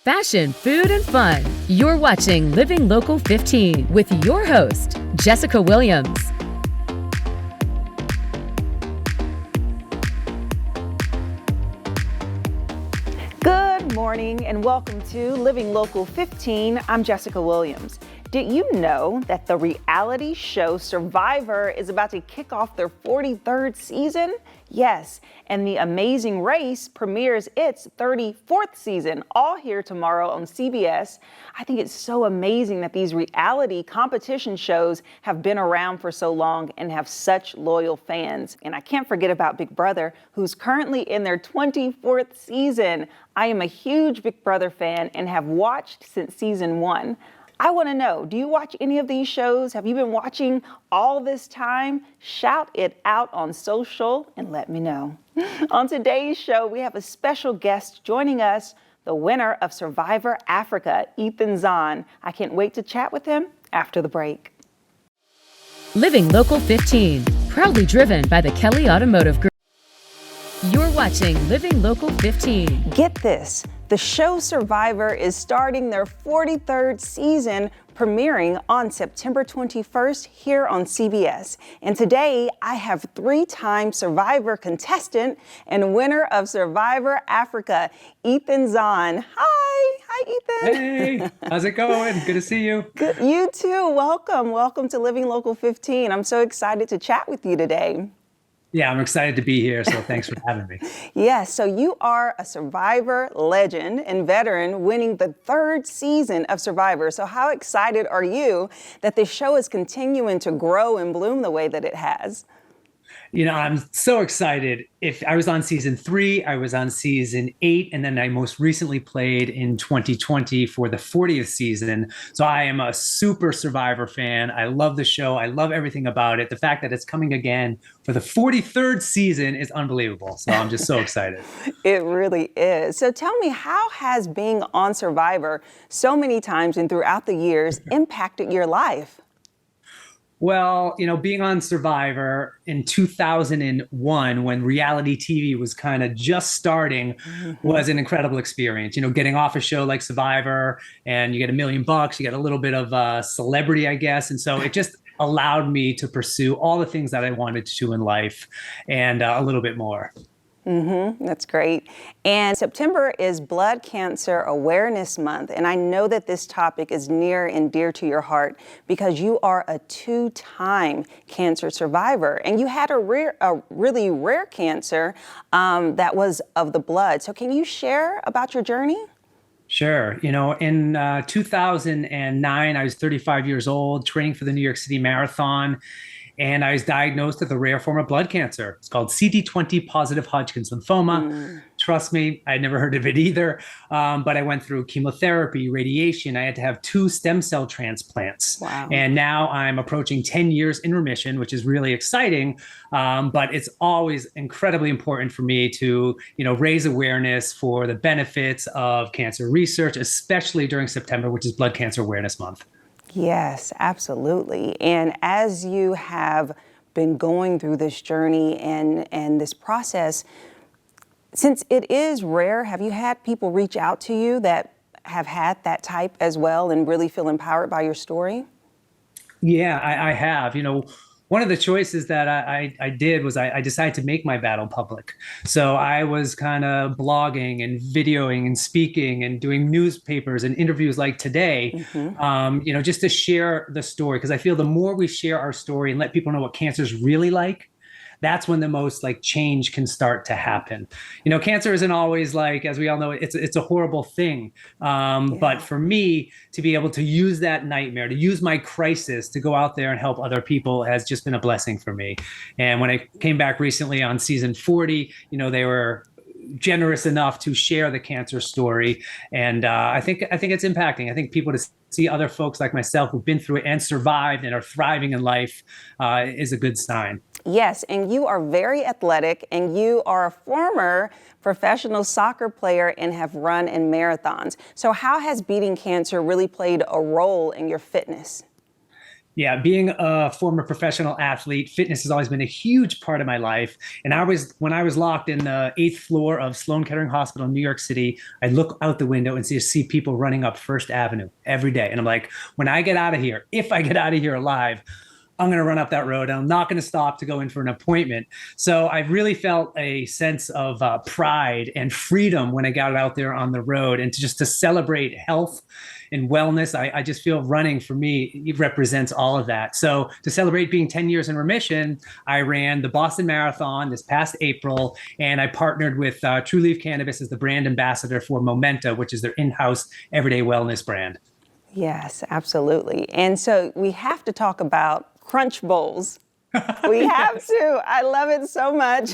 fashion, food, and fun. You're watching Living Local 15 with your host, Jessica Williams. Good morning and welcome to Living Local 15. I'm Jessica Williams. Did you know that the reality show Survivor is about to kick off their 43rd season? Yes, and The Amazing Race premieres its 34th season, all here tomorrow on CBS. I think it's so amazing that these reality competition shows have been around for so long and have such loyal fans. And I can't forget about Big Brother, who's currently in their 24th season. I am a huge Big Brother fan and have watched since season 1. I want to know, do you watch any of these shows? Have you been watching all this time? Shout it out on social and let me know. On today's show, we have a special guest joining us, the winner of Survivor Africa, Ethan Zohn. I can't wait to chat with him after the break. Living Local 15, proudly driven by the Kelly Automotive Group. You're watching Living Local 15. Get this, the show Survivor is starting their 43rd season, premiering on September 21st here on CBS. And today I have three-time Survivor contestant and winner of Survivor Africa, Ethan Zohn. Hi Ethan. Hey, how's it going? Good to see you. Good. You too, welcome to Living Local 15. I'm so excited to chat with you today. Yeah, I'm excited to be here, so thanks for having me. Yes, so you are a Survivor legend and veteran winning the 3rd season of Survivor. So how excited are you that this show is continuing to grow and bloom the way that it has? You know, I'm so excited. If I was on season 3, I was on season 8, and then I most recently played in 2020 for the 40th season. So I am a super Survivor fan. I love the show. I love everything about it. The fact that it's coming again for the 43rd season is unbelievable. So I'm just so excited. It really is. So tell me, how has being on Survivor so many times and throughout the years impacted your life? Well, you know, being on Survivor in 2001, when reality TV was kind of just starting, was an incredible experience. You know, getting off a show like Survivor and you get $1 million, you get a little bit of celebrity, I guess. And so it just allowed me to pursue all the things that I wanted to in life and a little bit more. That's great. And September is Blood Cancer Awareness Month. And I know that this topic is near and dear to your heart because you are a 2-time cancer survivor. And you had a really rare cancer that was of the blood. So can you share about your journey? Sure. You know, in 2009, I was 35 years old, training for the New York City Marathon. And I was diagnosed with a rare form of blood cancer. It's called CD20 positive Hodgkin's lymphoma. Trust me, I'd never heard of it either. But I went through chemotherapy, radiation. I had to have 2 stem cell transplants. Wow. And now I'm approaching 10 years in remission, which is really exciting. But it's always incredibly important for me to, you know, raise awareness for the benefits of cancer research, especially during September, which is Blood Cancer Awareness Month. Yes, absolutely. And as you have been going through this journey and this process, since it is rare, have you had people reach out to you that have had that type as well and really feel empowered by your story? Yeah, I have. You know, one of the choices that I did was I decided to make my battle public. So I was kind of blogging and videoing and speaking and doing newspapers and interviews like today, you know, just to share the story. Because I feel the more we share our story and let people know what cancer is really like, that's when the most like change can start to happen. You know, cancer isn't always like, as we all know, it's a horrible thing. But for me to be able to use that nightmare, to use my crisis to go out there and help other people has just been a blessing for me. And when I came back recently on season 40, you know, they were generous enough to share the cancer story. And I think it's impacting. I think people to see other folks like myself who've been through it and survived and are thriving in life is a good sign. Yes, and you are very athletic and you are a former professional soccer player and have run in marathons. So how has beating cancer really played a role in your fitness? Yeah, being a former professional athlete, fitness has always been a huge part of my life. And when I was locked in the eighth floor of Sloan Kettering Hospital in New York City, I'd look out the window and see people running up First Avenue every day. And I'm like, when I get out of here, if I get out of here alive, I'm going to run up that road. I'm not going to stop to go in for an appointment. So I really felt a sense of pride and freedom when I got out there on the road, and to celebrate health and wellness. I just feel running for me, it represents all of that. So to celebrate being 10 years in remission, I ran the Boston Marathon this past April, and I partnered with True Leaf Cannabis as the brand ambassador for Momenta, which is their in-house everyday wellness brand. Yes, absolutely. And so we have to talk about Crunch Bowls. We have to. I love it so much.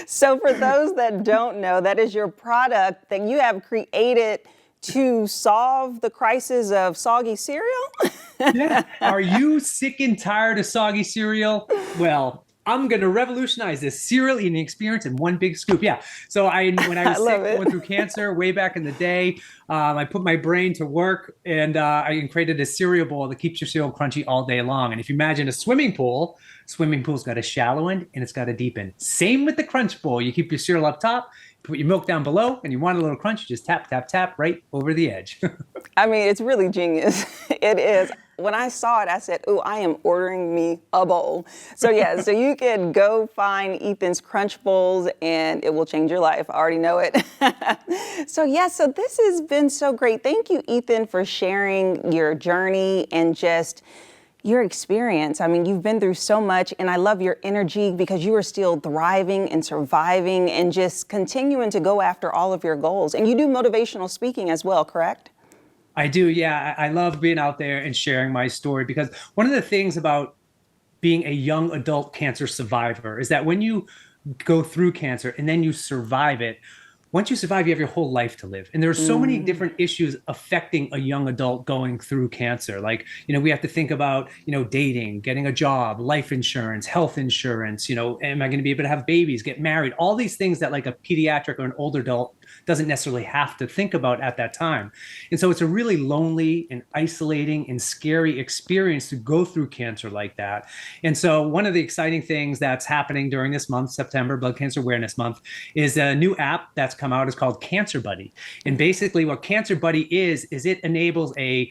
So for those that don't know, that is your product that you have created to solve the crisis of soggy cereal. Yeah. Are you sick and tired of soggy cereal? Well, I'm going to revolutionize this cereal eating experience in one big scoop. Yeah. So when I was sick, going through cancer way back in the day, I put my brain to work, and I created a cereal bowl that keeps your cereal crunchy all day long. And if you imagine a swimming pool's got a shallow end and it's got a deep end. Same with the Crunch Bowl. You keep your cereal up top, put your milk down below, and you want a little crunch, you just tap, tap, tap right over the edge. I mean, it's really genius. It is. When I saw it, I said, "Oh, I am ordering me a bowl." So yeah, so you can go find Ethan's Crunch Bowls and it will change your life. I already know it. So yeah, so this has been so great. Thank you, Ethan, for sharing your journey and just your experience. I mean, you've been through so much, and I love your energy because you are still thriving and surviving and just continuing to go after all of your goals. And you do motivational speaking as well, correct? I do. Yeah. I love being out there and sharing my story, because one of the things about being a young adult cancer survivor is that when you go through cancer and then you survive it, once you survive, you have your whole life to live. And there are so many different issues affecting a young adult going through cancer. Like, we have to think about, dating, getting a job, life insurance, health insurance, am I going to be able to have babies, get married, all these things that like a pediatric or an older adult doesn't necessarily have to think about at that time. And so it's a really lonely and isolating and scary experience to go through cancer like that. And so one of the exciting things that's happening during this month, September, Blood Cancer Awareness Month, is a new app that's come out. It's called Cancer Buddy. And basically what Cancer Buddy is it enables a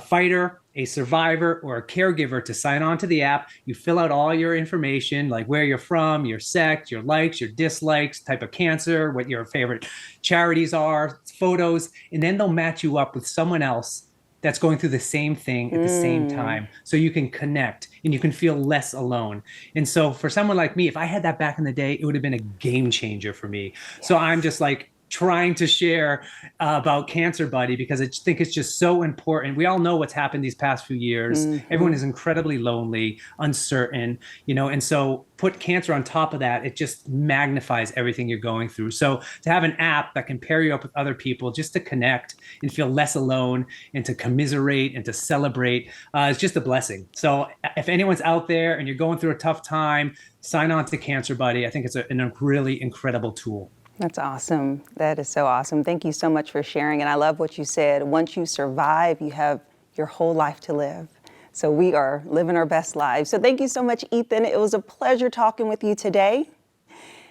fighter, a survivor, or a caregiver to sign on to the app. You fill out all your information, like where you're from, your sex, your likes, your dislikes, type of cancer, what your favorite charities are, photos, and then they'll match you up with someone else that's going through the same thing at the same time. So you can connect and you can feel less alone. And so for someone like me, if I had that back in the day, it would have been a game changer for me. Yes. So I'm just like trying to share about Cancer Buddy because I think it's just so important. We all know what's happened these past few years. Everyone is incredibly lonely, uncertain, and so put cancer on top of that, it just magnifies everything you're going through. So to have an app that can pair you up with other people just to connect and feel less alone and to commiserate and to celebrate is just a blessing. So if anyone's out there and you're going through a tough time, sign on to Cancer Buddy. I think it's a really incredible tool. That's awesome. That is so awesome. Thank you so much for sharing. And I love what you said. Once you survive, you have your whole life to live. So we are living our best lives. So thank you so much, Ethan. It was a pleasure talking with you today.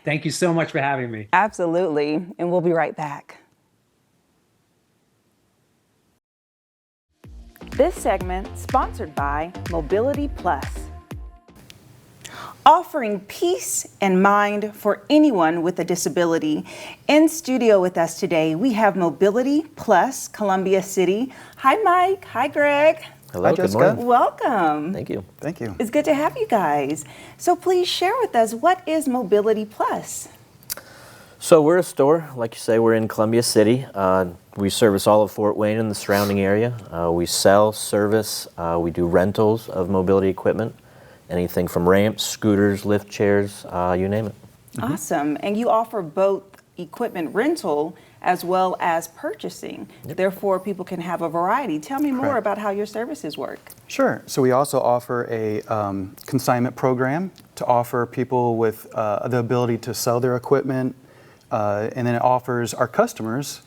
Thank you so much for having me. Absolutely. And we'll be right back. This segment sponsored by Mobility Plus. Offering peace and mind for anyone with a disability. In studio with us today, we have Mobility Plus, Columbia City. Hi, Mike. Hi, Greg. Hello, good morning. Welcome. Thank you. Thank you. It's good to have you guys. So please share with us, what is Mobility Plus? So we're a store, like you say, we're in Columbia City. We service all of Fort Wayne and the surrounding area. We sell, service, we do rentals of mobility equipment. Anything from ramps, scooters, lift chairs, you name it. Awesome. And you offer both equipment rental as well as purchasing. Yep. Therefore, people can have a variety. Tell me more about how your services work. Sure. So we also offer a consignment program to offer people with the ability to sell their equipment. And then it offers our customers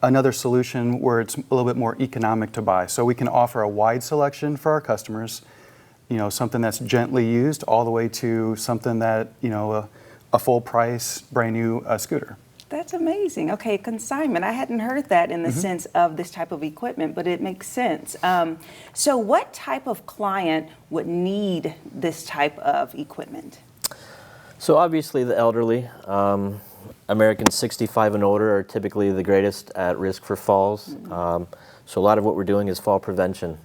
another solution where it's a little bit more economic to buy. So we can offer a wide selection for our customers, something that's gently used all the way to something that, a full price, brand new scooter. That's amazing. Okay, consignment. I hadn't heard that in the sense of this type of equipment, but it makes sense. So what type of client would need this type of equipment? So obviously the elderly, Americans 65 and older are typically the greatest at risk for falls. So a lot of what we're doing is fall prevention.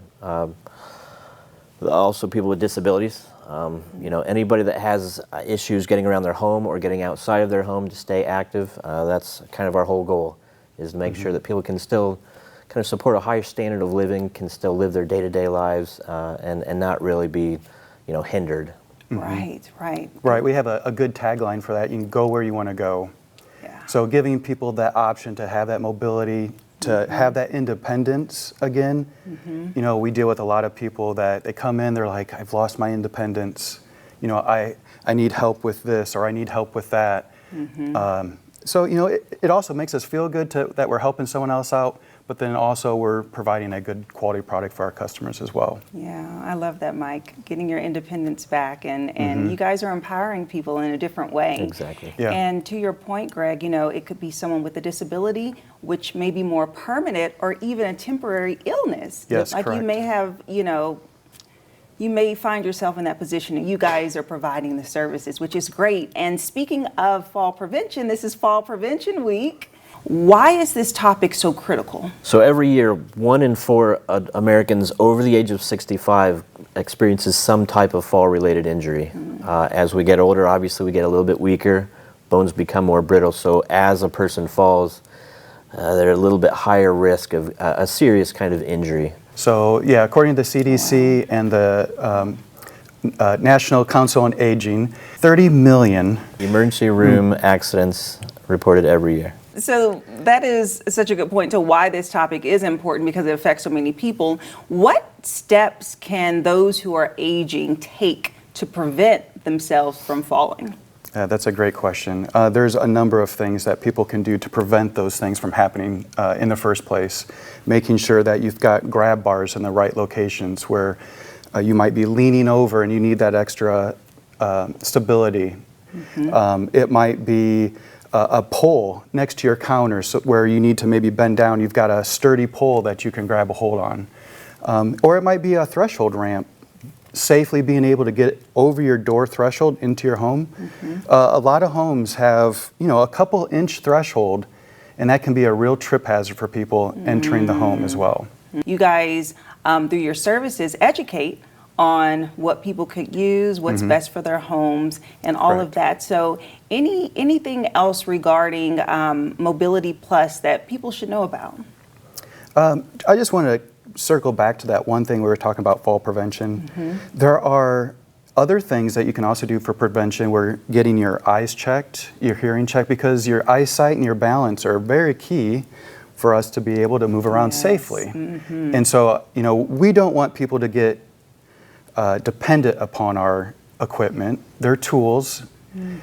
Also people with disabilities. Anybody that has issues getting around their home or getting outside of their home to stay active, that's kind of our whole goal, is to make sure that people can still kind of support a higher standard of living, can still live their day-to-day lives, and not really be, hindered. Right. Right, we have a good tagline for that. You can go where you want to go. Yeah. So giving people that option to have that mobility, to have that independence again. We deal with a lot of people that they come in, they're like, I've lost my independence. I need help with this, or I need help with that. So, it also makes us feel good that we're helping someone else out, but then also we're providing a good quality product for our customers as well. Yeah, I love that, Mike, getting your independence back, and you guys are empowering people in a different way. Exactly. Yeah. And to your point, Greg, it could be someone with a disability, which may be more permanent, or even a temporary illness. Yes, like correct. you may have, you may find yourself in that position, and you guys are providing the services, which is great. And speaking of fall prevention, this is Fall Prevention Week. Why is this topic so critical? So every year, 1 in 4 Americans over the age of 65 experiences some type of fall-related injury. As we get older, obviously we get a little bit weaker, bones become more brittle, so as a person falls, they're a little bit higher risk of a serious kind of injury. So yeah, according to the CDC and the National Council on Aging, 30 million Emergency room accidents reported every year. So that is such a good point to why this topic is important, because it affects so many people. What steps can those who are aging take to prevent themselves from falling? That's a great question. There's a number of things that people can do to prevent those things from happening in the first place. Making sure that you've got grab bars in the right locations where you might be leaning over and you need that extra stability. It might be a pole next to your counter, so where you need to maybe bend down. You've got a sturdy pole that you can grab a hold on. Or it might be a threshold ramp, safely being able to get over your door threshold into your home. A lot of homes have, a couple inch threshold, and that can be a real trip hazard for people entering the home as well. You guys, through your services, educate on what people could use, what's best for their homes, and all of that. So anything else regarding Mobility Plus that people should know about? I just want to circle back to that one thing we were talking about, fall prevention. There are other things that you can also do for prevention. We're getting your eyes checked, your hearing checked, because your eyesight and your balance are very key for us to be able to move around safely. And so, we don't want people to get dependent upon our equipment. They're tools.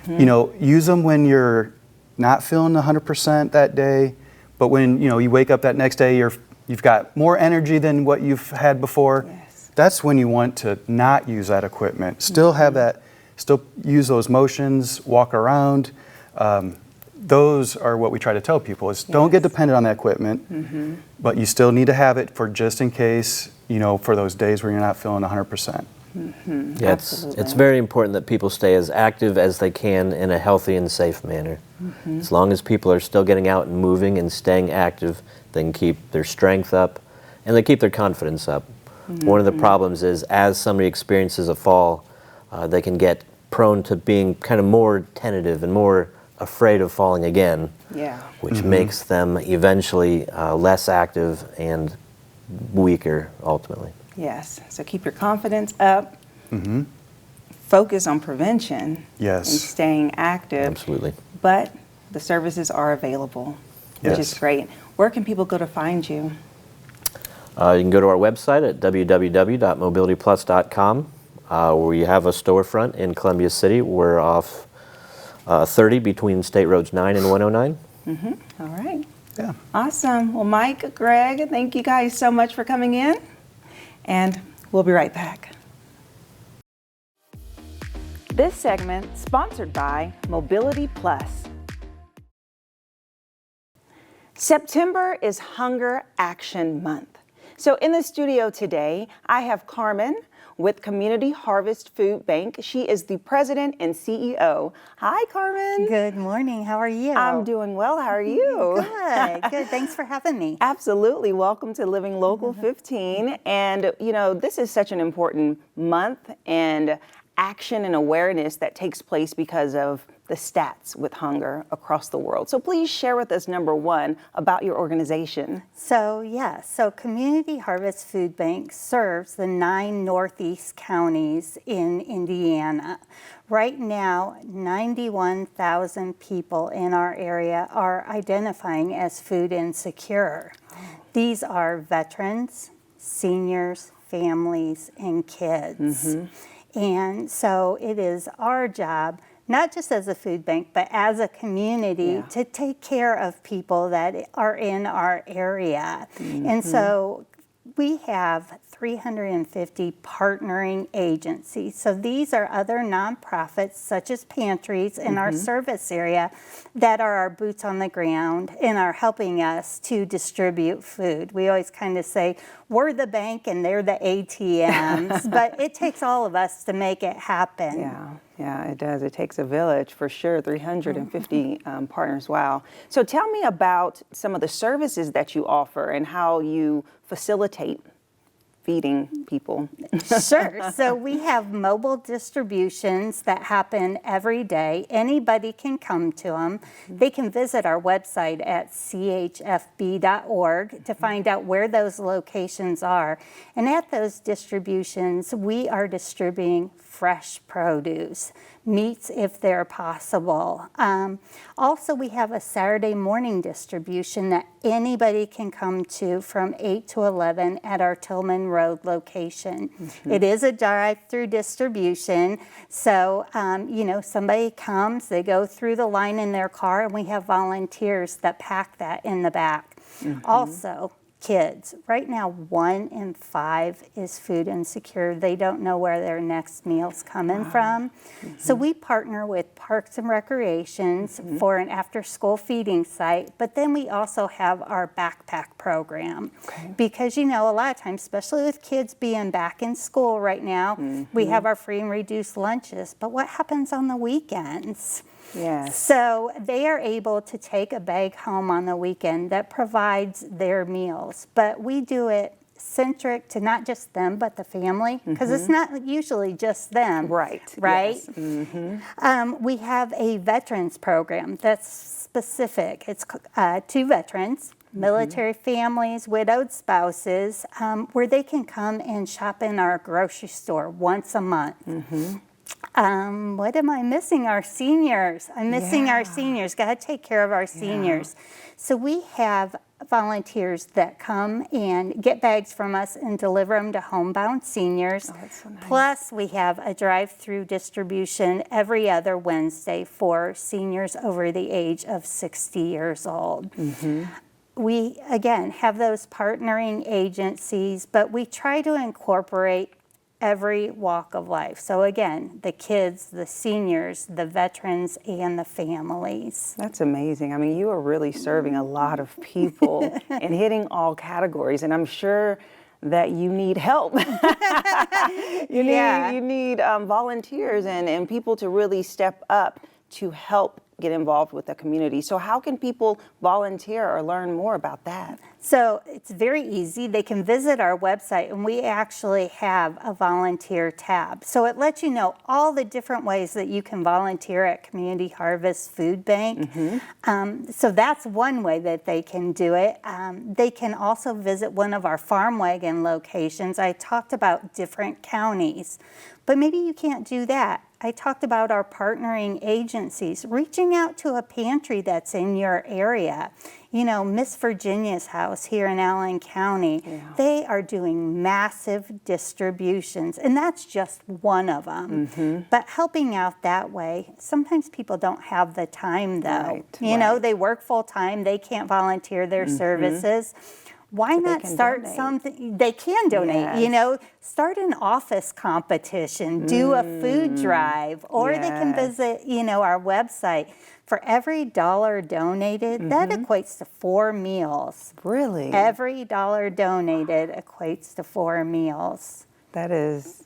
Use them when you're not feeling 100% that day, but when you wake up that next day, you've got more energy than what you've had before. That's when you want to not use that equipment. Still have that, still use those motions, walk around. Those are what we try to tell people is don't get dependent on that equipment, but you still need to have it for just in case, for those days where you're not feeling 100%. Yeah, it's very important that people stay as active as they can in a healthy and safe manner. As long as people are still getting out and moving and staying active, they can keep their strength up and they keep their confidence up. One of the problems is as somebody experiences a fall, they can get prone to being kind of more tentative and more afraid of falling again, which makes them eventually less active and weaker ultimately. Yes, so keep your confidence up, focus on prevention, and staying active. Absolutely. But the services are available, which is great. Where can people go to find you? You can go to our website at www.mobilityplus.com. We have a storefront in Columbia City. We're off 30 between State Roads 9 and 109. All right. Yeah. Awesome. Well, Mike, Greg, thank you guys so much for coming in, and we'll be right back. This segment sponsored by Mobility Plus. September is Hunger Action Month. So in the studio today, I have Carmen with Community Harvest Food Bank. She is the president and CEO. Hi, Carmen. Good morning. How are you? I'm doing well. How are you? Good. Thanks for having me. Absolutely. Welcome to Living Local 15. And, you know, this is such an important month and action and awareness that takes place because of the stats with hunger across the world. So please share with us, number one, about your organization. So Community Harvest Food Bank serves the 9 Northeast counties in Indiana. Right now, 91,000 people in our area are identifying as food insecure. These are veterans, seniors, families, and kids. And so it is our job, not just as a food bank, but as a community, to take care of people that are in our area. And so we have 350 partnering agencies. So these are other nonprofits, such as pantries in our service area, that are our boots on the ground and are helping us to distribute food. We always kind of say, we're the bank and they're the ATMs, but it takes all of us to make it happen. Yeah, it does. It takes a village for sure. 350 partners. Wow. So tell me about some of the services that you offer and how you facilitate feeding people. Sure. So we have mobile distributions that happen every day. Anybody can come to them. They can visit our website at chfb.org to find out where those locations are. And at those distributions, we are distributing fresh produce, meats if they're possible. Also, we have a Saturday morning distribution that anybody can come to from 8 to 11 at our Tillman Road location. It is a drive-through distribution, so somebody comes, they go through the line in their car, and we have volunteers that pack that in the back. Also, kids. Right now, 1 in 5 is food insecure. They don't know where their next meal's coming from. So we partner with Parks and Recreations for an after-school feeding site, but then we also have our backpack program. Because, a lot of times, especially with kids being back in school right now, we have our free and reduced lunches, but what happens on the weekends? Yes. So they are able to take a bag home on the weekend that provides their meals. But we do it centric to not just them, but the family, because it's not usually just them. Right. Right? Yes. We have a veterans program that's specific. It's to veterans, military families, widowed spouses, where they can come and shop in our grocery store once a month. What am I missing? Our seniors. I'm missing our seniors. Got to take care of our seniors. So we have volunteers that come and get bags from us and deliver them to homebound seniors. Oh, that's so nice. Plus, we have a drive-through distribution every other Wednesday for seniors over the age of 60 years old. We, again, have those partnering agencies, but we try to incorporate every walk of life. So again, the kids, the seniors, the veterans, and the families. That's amazing. I mean, you are really serving a lot of people and hitting all categories, and I'm sure that you need help. you need volunteers and people to really step up to help get involved with the community. So how can people volunteer or learn more about that? So it's very easy. They can visit our website, and we actually have a volunteer tab. So it lets you know all the different ways that you can volunteer at Community Harvest Food Bank. So that's one way that they can do it. They can also visit one of our farm wagon locations. I talked about different counties, but maybe you can't do that. I talked about our partnering agencies, reaching out to a pantry that's in your area. Miss Virginia's house here in Allen County, they are doing massive distributions, and that's just one of them. But helping out that way, sometimes people don't have the time though. They work full time, they can't volunteer their services. Why not start something? They can donate, start an office competition, do a food drive, or they can visit, our website. For every $1 donated, that equates to 4 meals. Really? Every $1 donated equates to 4 meals. That's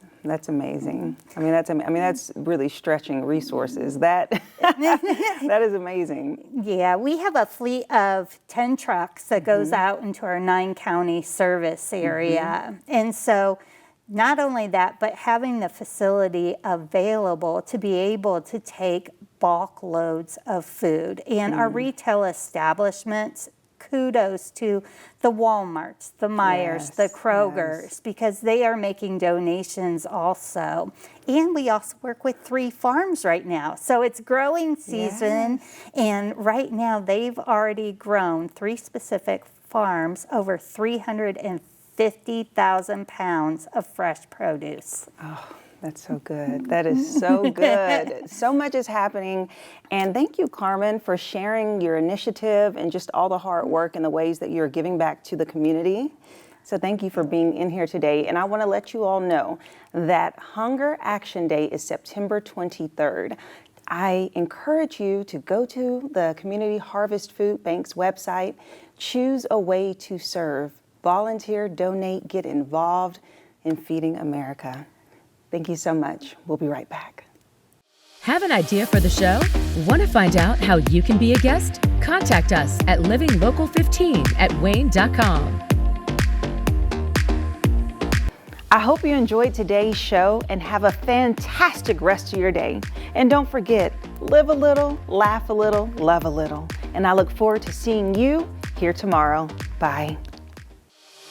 amazing. That's really stretching resources. That is amazing. Yeah, we have a fleet of 10 trucks that goes out into our 9-county service area. And so not only that, but having the facility available to be able to take bulk loads of food. And our retail establishments, kudos to the Walmarts, the Myers, the Krogers, because they are making donations also. And we also work with 3 farms right now. So it's growing season, and right now they've already grown 3 specific farms over 350,000 pounds of fresh produce. Oh, that's so good. That is so good. So much is happening. And thank you, Carmen, for sharing your initiative and just all the hard work and the ways that you're giving back to the community. So thank you for being in here today. And I want to let you all know that Hunger Action Day is September 23rd. I encourage you to go to the Community Harvest Food Bank's website, choose a way to serve, volunteer, donate, get involved in feeding America. Thank you so much. We'll be right back. Have an idea for the show? Want to find out how you can be a guest? Contact us at livinglocal15@wayne.com. I hope you enjoyed today's show and have a fantastic rest of your day. And don't forget, live a little, laugh a little, love a little. And I look forward to seeing you here tomorrow. Bye.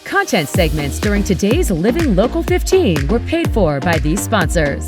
Content segments during today's Living Local 15 were paid for by these sponsors.